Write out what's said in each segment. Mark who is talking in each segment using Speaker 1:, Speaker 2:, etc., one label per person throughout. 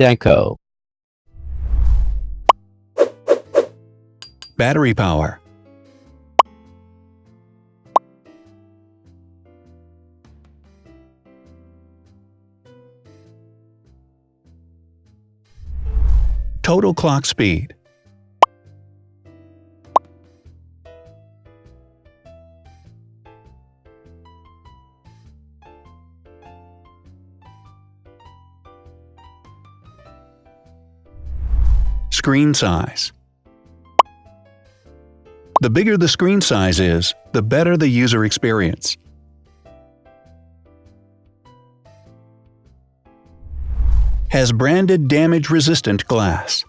Speaker 1: Zhdanko.
Speaker 2: Battery power. Total clock speed. Screen size. The bigger the screen size is, the better the user experience. Has branded damage-resistant glass.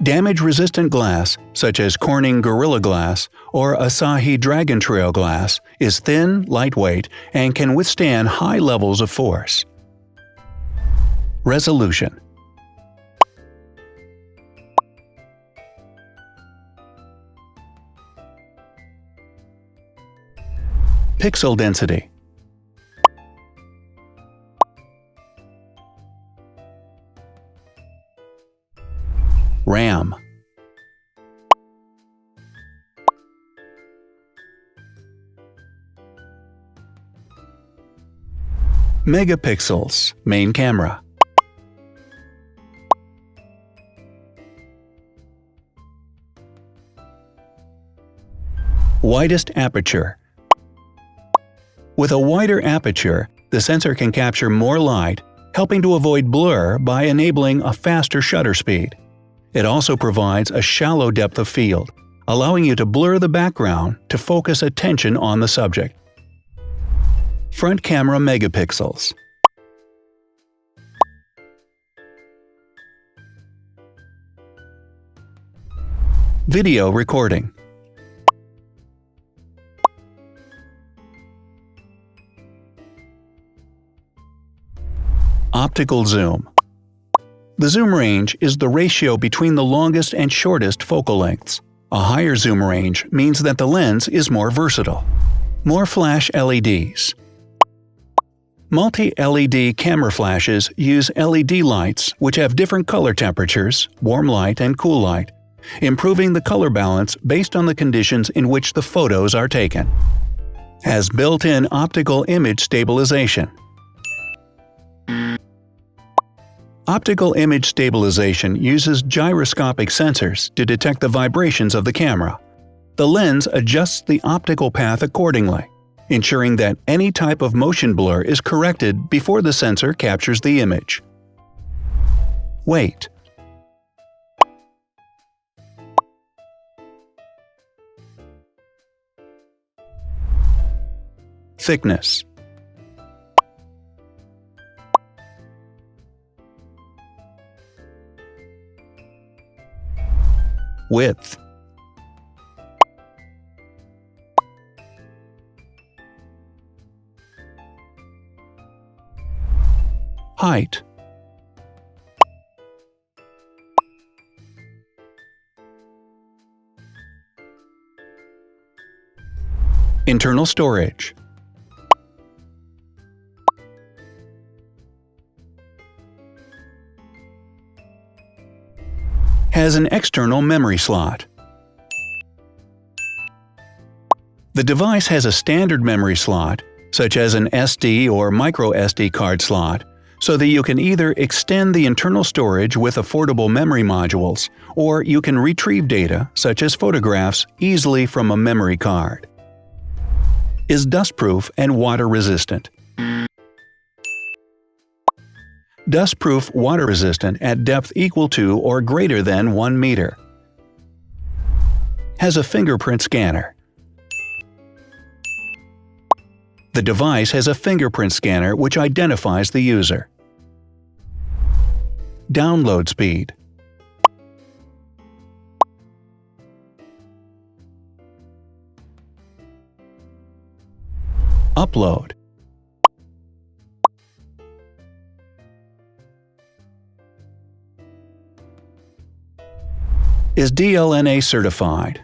Speaker 2: Damage-resistant glass, such as Corning Gorilla Glass or Asahi Dragon Trail glass, is thin, lightweight, and can withstand high levels of force. Resolution. Pixel density. RAM. Megapixels, main camera. Widest aperture. With a wider aperture, the sensor can capture more light, helping to avoid blur by enabling a faster shutter speed. It also provides a shallow depth of field, allowing you to blur the background to focus attention on the subject. Front camera megapixels. Video recording. Optical zoom. The zoom range is the ratio between the longest and shortest focal lengths. A higher zoom range means that the lens is more versatile. More flash LEDs. Multi-LED camera flashes use LED lights which have different color temperatures, warm light and cool light, improving the color balance based on the conditions in which the photos are taken. Has built-in optical image stabilization. Optical image stabilization uses gyroscopic sensors to detect the vibrations of the camera. The lens adjusts the optical path accordingly, ensuring that any type of motion blur is corrected before the sensor captures the image. Weight. Thickness. Width. Height. Internal storage. Has an external memory slot. The device has a standard memory slot, such as an SD or micro SD card slot, so that you can either extend the internal storage with affordable memory modules, or you can retrieve data, such as photographs, easily from a memory card. Is dustproof and water-resistant. Dustproof water-resistant at depth equal to or greater than 1 meter. Has a fingerprint scanner. The device has a fingerprint scanner which identifies the user. Download speed. Upload. Is DLNA certified.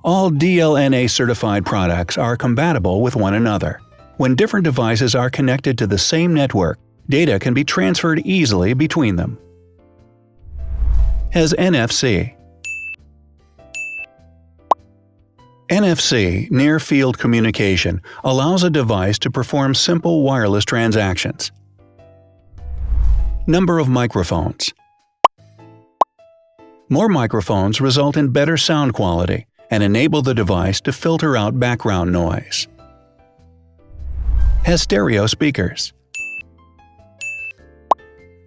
Speaker 2: All DLNA certified products are compatible with one another, When different devices are connected to the same network, data can be transferred easily between them. Has NFC. NFC, Near Field Communication, allows a device to perform simple wireless transactions. Number of microphones. More microphones result in better sound quality and enable the device to filter out background noise. Has stereo speakers.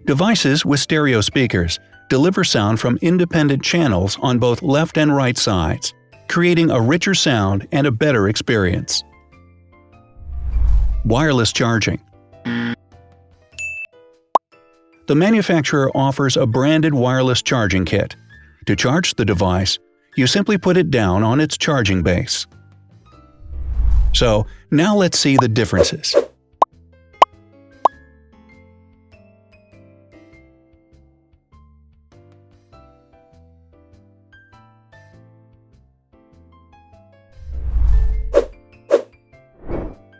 Speaker 2: Devices with stereo speakers deliver sound from independent channels on both left and right sides, creating a richer sound and a better experience. Wireless charging. The manufacturer offers a branded wireless charging kit. To charge the device, you simply put it down on its charging base. So, now let's see the differences.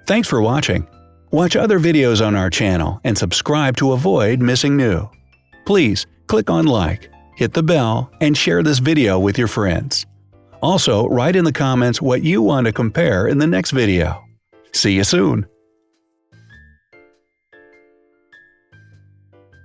Speaker 2: Thanks for watching. Watch other videos on our channel and subscribe to avoid missing new. Please click on like, hit the bell, and share this video with your friends. Also, write in the comments what you want to compare in the next video. See you soon!